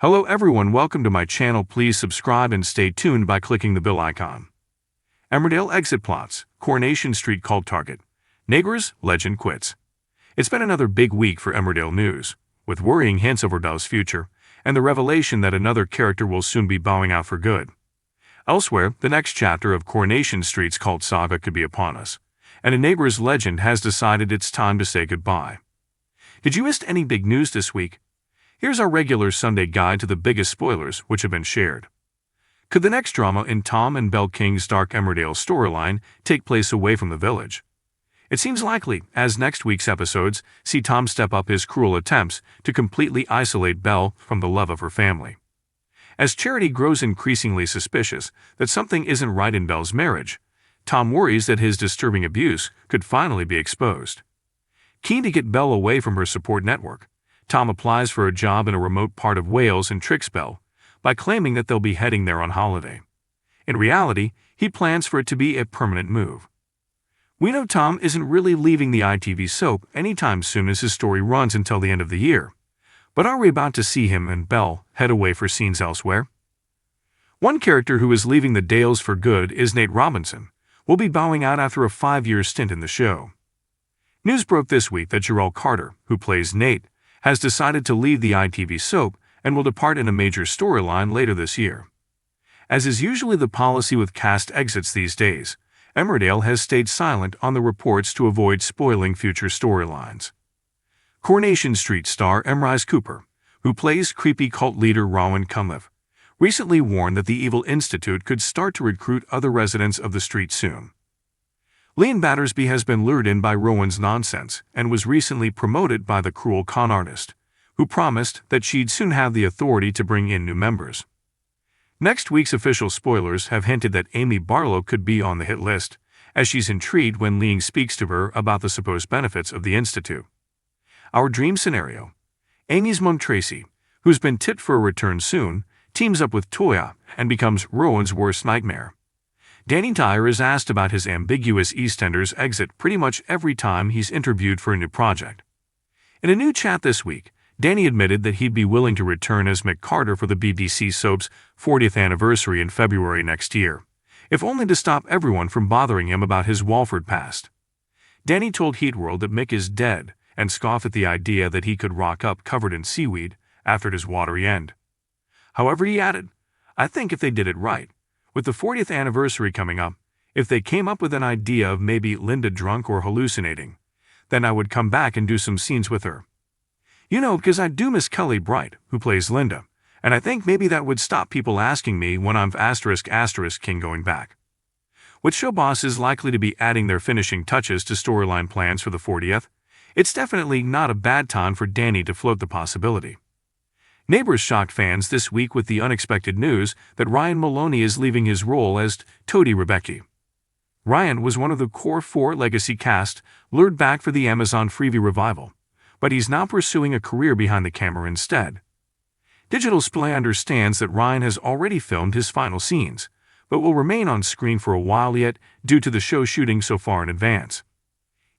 Hello everyone, welcome to my channel. Please subscribe and stay tuned by clicking the bell icon. Emmerdale exit plots, Coronation Street cult target, Neighbours, legend quits. It's been another big week for Emmerdale news, with worrying hints over Belle's future, and the revelation that another character will soon be bowing out for good. Elsewhere, the next chapter of Coronation Street's cult saga could be upon us, and a Neighbours legend has decided it's time to say goodbye. Did you miss any big news this week? Here's our regular Sunday guide to the biggest spoilers which have been shared. Could the next drama in Tom and Belle King's dark Emmerdale storyline take place away from the village? It seems likely, as next week's episodes see Tom step up his cruel attempts to completely isolate Belle from the love of her family. As Charity grows increasingly suspicious that something isn't right in Belle's marriage, Tom worries that his disturbing abuse could finally be exposed. Keen to get Belle away from her support network, Tom applies for a job in a remote part of Wales and tricks Belle by claiming that they'll be heading there on holiday. In reality, he plans for it to be a permanent move. We know Tom isn't really leaving the ITV soap anytime soon, as his story runs until the end of the year. But are we about to see him and Belle head away for scenes elsewhere? One character who is leaving the Dales for good is Nate Robinson, will be bowing out after a 5-year stint in the show. News broke this week that Jarrell Carter, who plays Nate, has decided to leave the ITV soap and will depart in a major storyline later this year. As is usually the policy with cast exits these days, Emmerdale has stayed silent on the reports to avoid spoiling future storylines. Coronation Street star Emrys Cooper, who plays creepy cult leader Rowan Cunliffe, recently warned that the Evil Institute could start to recruit other residents of the street soon. Leon Battersby has been lured in by Rowan's nonsense and was recently promoted by the cruel con artist, who promised that she'd soon have the authority to bring in new members. Next week's official spoilers have hinted that Amy Barlow could be on the hit list, as she's intrigued when Leon speaks to her about the supposed benefits of the Institute. Our dream scenario: Amy's mom Tracy, who's been tipped for a return soon, teams up with Toya and becomes Rowan's worst nightmare. Danny Dyer is asked about his ambiguous EastEnders exit pretty much every time he's interviewed for a new project. In a new chat this week, Danny admitted that he'd be willing to return as Mick Carter for the BBC soap's 40th anniversary in February next year, if only to stop everyone from bothering him about his Walford past. Danny told Heat World that Mick is dead and scoffed at the idea that he could rock up covered in seaweed after his watery end. However, he added, "I think if they did it right, with the 40th anniversary coming up, if they came up with an idea of maybe Linda drunk or hallucinating, then I would come back and do some scenes with her. You know, because I do miss Kelly Bright, who plays Linda, and I think maybe that would stop people asking me when I'm *** King going back." With show bosses likely to be adding their finishing touches to storyline plans for the 40th, it's definitely not a bad time for Danny to float the possibility. Neighbours shocked fans this week with the unexpected news that Ryan Maloney is leaving his role as Toady Rebecca. Ryan was one of the core 4 legacy cast lured back for the Amazon Freevee revival, but he's now pursuing a career behind the camera instead. Digital Splay understands that Ryan has already filmed his final scenes, but will remain on screen for a while yet due to the show shooting so far in advance.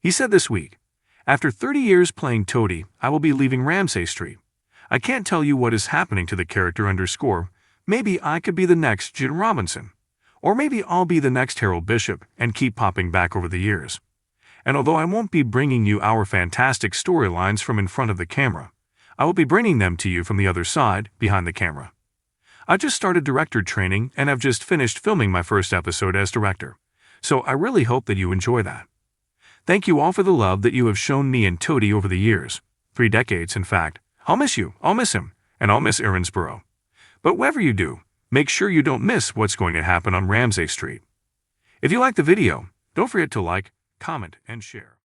He said this week, "After 30 years playing Toady, I will be leaving Ramsay Street. I can't tell you what is happening to the character _ maybe I could be the next Jim Robinson. Or maybe I'll be the next Harold Bishop and keep popping back over the years. And although I won't be bringing you our fantastic storylines from in front of the camera, I will be bringing them to you from the other side, behind the camera. I just started director training and have just finished filming my first episode as director, so I really hope that you enjoy that. Thank you all for the love that you have shown me and Toady over the years, 3 decades in fact. I'll miss you, I'll miss him, and I'll miss Erinsborough. But whatever you do, make sure you don't miss what's going to happen on Ramsay Street." If you like the video, don't forget to like, comment, and share.